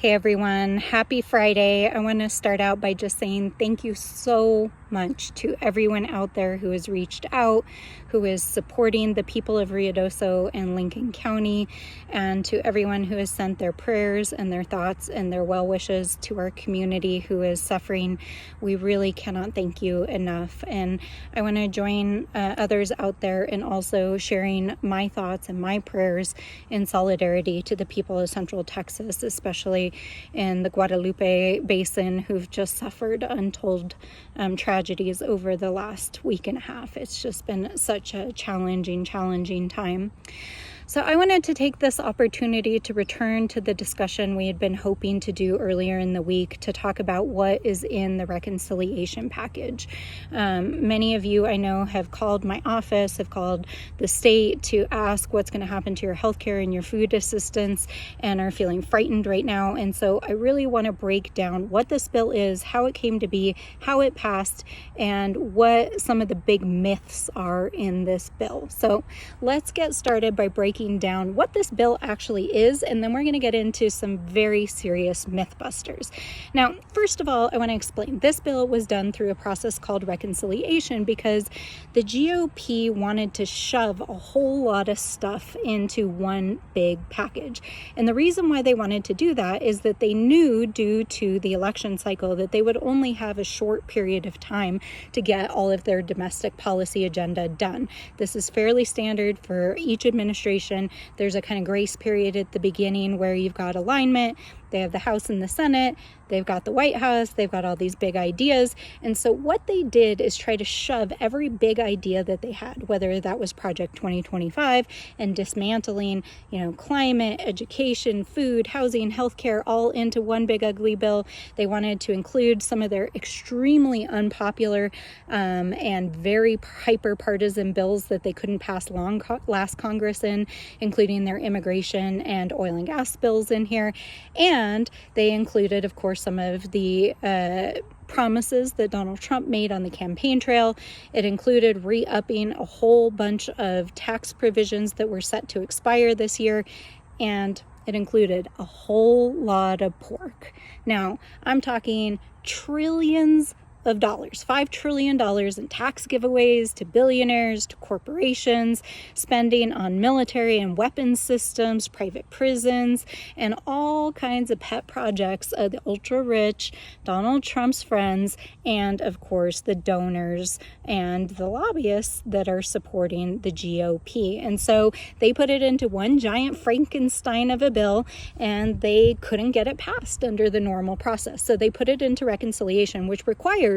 Hey everyone, happy Friday. I want to start out by just saying thank you so much to everyone out there who has reached out, who is supporting the people of Ruidoso and Lincoln County, and to everyone who has sent their prayers and their thoughts and their well wishes to our community who is suffering. We really cannot thank you enough. And I want to join others out there in also sharing my thoughts and my prayers in solidarity to the people of Central Texas, especially in the Guadalupe Basin, who've just suffered untold tragedies over the last week and a half. It's just been such a challenging time. So I wanted to take this opportunity to return to the discussion we had been hoping to do earlier in the week to talk about what is in the reconciliation package. Many of you I know have called my office, have called the state to ask what's going to happen to your healthcare and your food assistance, and are feeling frightened right now. And so I really want to break down what this bill is, how it came to be, how it passed, and what some of the big myths are in this bill. So let's get started by breaking down what this bill actually is, and then we're going to get into some very serious MythBusters. Now, first of all, I want to explain this bill was done through a process called reconciliation because the GOP wanted to shove a whole lot of stuff into one big package. And the reason why they wanted to do that is that they knew, due to the election cycle, that they would only have a short period of time to get all of their domestic policy agenda done. This is fairly standard for each administration. There's a kind of grace period at the beginning where you've got alignment. They have the House and the Senate. They've got the White House. They've got all these big ideas. And so what they did is try to shove every big idea that they had, whether that was Project 2025 and dismantling, climate, education, food, housing, healthcare, all into one big ugly bill. They wanted to include some of their extremely unpopular and very hyper-partisan bills that they couldn't pass last Congress in, including their immigration and oil and gas bills in here. And they included, of course, some of the promises that Donald Trump made on the campaign trail. It included re-upping a whole bunch of tax provisions that were set to expire this year, and it included a whole lot of pork. Now, I'm talking trillions of dollars, $5 trillion in tax giveaways to billionaires, to corporations, spending on military and weapons systems, private prisons, and all kinds of pet projects of the ultra-rich, Donald Trump's friends, and of course the donors and the lobbyists that are supporting the GOP. And so they put it into one giant Frankenstein of a bill, and they couldn't get it passed under the normal process. So they put it into reconciliation, which requires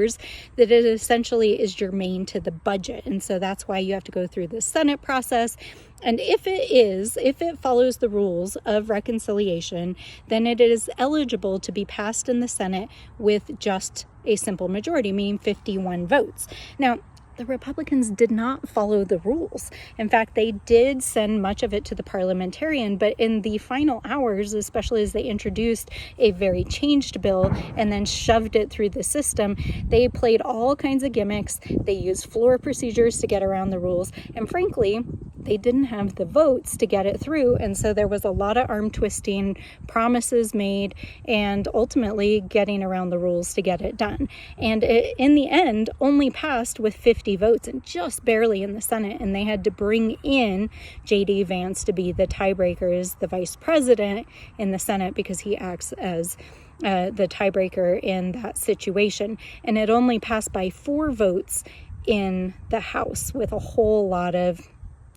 that it essentially is germane to the budget. And so that's why you have to go through the Senate process. And if it follows the rules of reconciliation, then it is eligible to be passed in the Senate with just a simple majority, meaning 51 votes. Now, the Republicans did not follow the rules. In fact, they did send much of it to the parliamentarian, but in the final hours, especially as they introduced a very changed bill and then shoved it through the system, they played all kinds of gimmicks. They used floor procedures to get around the rules, and frankly, they didn't have the votes to get it through. And so there was a lot of arm twisting, promises made, and ultimately getting around the rules to get it done. And it, in the end, only passed with 50 votes and just barely in the Senate. And they had to bring in J.D. Vance to be the tiebreaker as the vice president in the Senate, because he acts as the tiebreaker in that situation. And it only passed by 4 votes in the House, with a whole lot of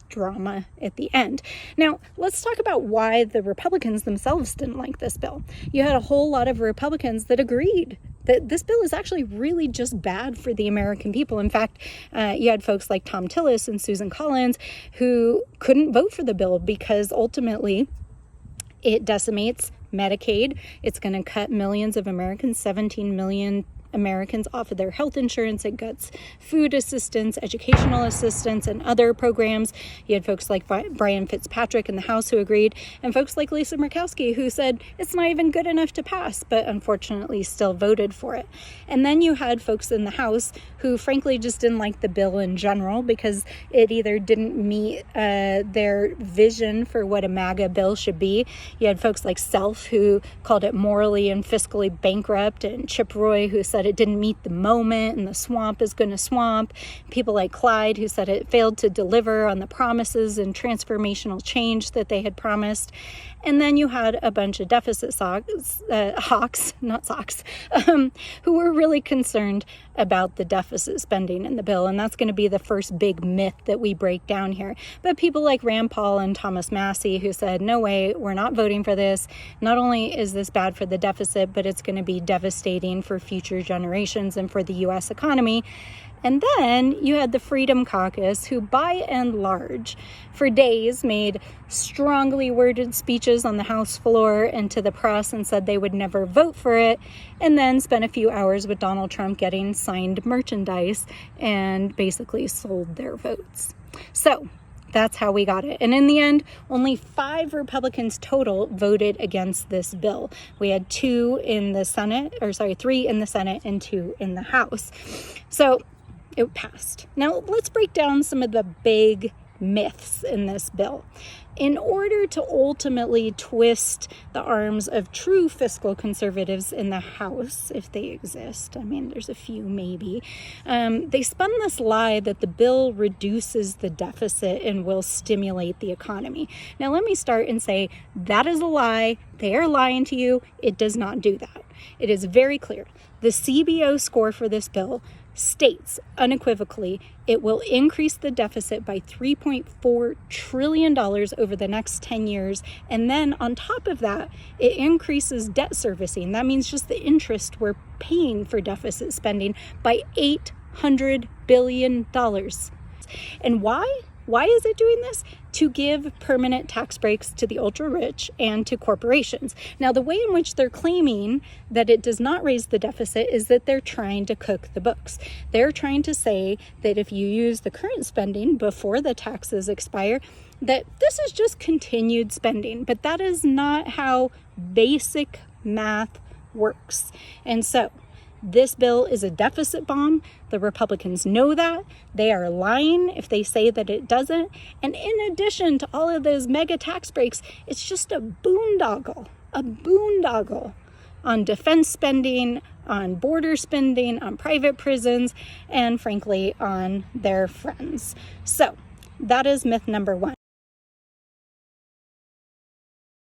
drama at the end. Now, let's talk about why the Republicans themselves didn't like this bill. You had a whole lot of Republicans that agreed that this bill is actually really just bad for the American people. In fact, you had folks like Tom Tillis and Susan Collins who couldn't vote for the bill because ultimately it decimates Medicaid. It's going to cut millions of Americans, 17 million Americans off of their health insurance. It cuts food assistance, educational assistance, and other programs. You had folks like Brian Fitzpatrick in the House who agreed, and folks like Lisa Murkowski who said it's not even good enough to pass, but unfortunately still voted for it. And then you had folks in the House who frankly just didn't like the bill in general because it either didn't meet their vision for what a MAGA bill should be. You had folks like Self who called it morally and fiscally bankrupt, and Chip Roy who said it didn't meet the moment and the swamp is going to swamp. People like Clyde who said it failed to deliver on the promises and transformational change that they had promised. And then you had a bunch of deficit hawks, not socks, who were really concerned about the deficit spending in the bill. And that's going to be the first big myth that we break down here. But people like Rand Paul and Thomas Massie who said, no way, we're not voting for this. Not only is this bad for the deficit, but it's going to be devastating for future generations and for the U.S. economy. And then you had the Freedom Caucus, who by and large, for days, made strongly worded speeches on the House floor and to the press and said they would never vote for it, and then spent a few hours with Donald Trump getting signed merchandise and basically sold their votes. So that's how we got it. And in the end, only 5 Republicans total voted against this bill. We had 3 in the Senate and 2 in the House. So it passed. Now let's break down some of the big myths in this bill. In order to ultimately twist the arms of true fiscal conservatives in the House, if they exist, I mean, there's a few maybe, they spun this lie that the bill reduces the deficit and will stimulate the economy. Now, let me start and say that is a lie. They are lying to you. It does not do that. It is very clear. The CBO score for this bill states unequivocally it will increase the deficit by $3.4 trillion over the next 10 years. And then on top of that, it increases debt servicing. That means just the interest we're paying for deficit spending by $800 billion. And why? Why is it doing this? To give permanent tax breaks to the ultra rich and to corporations. Now, the way in which they're claiming that it does not raise the deficit is that they're trying to cook the books. They're trying to say that if you use the current spending before the taxes expire, that this is just continued spending. But that is not how basic math works. And so this bill is a deficit bomb. The Republicans know that. They are lying if they say that it doesn't. And in addition to all of those mega tax breaks, it's just a boondoggle on defense spending, on border spending, on private prisons, and frankly, on their friends. So that is myth number 1.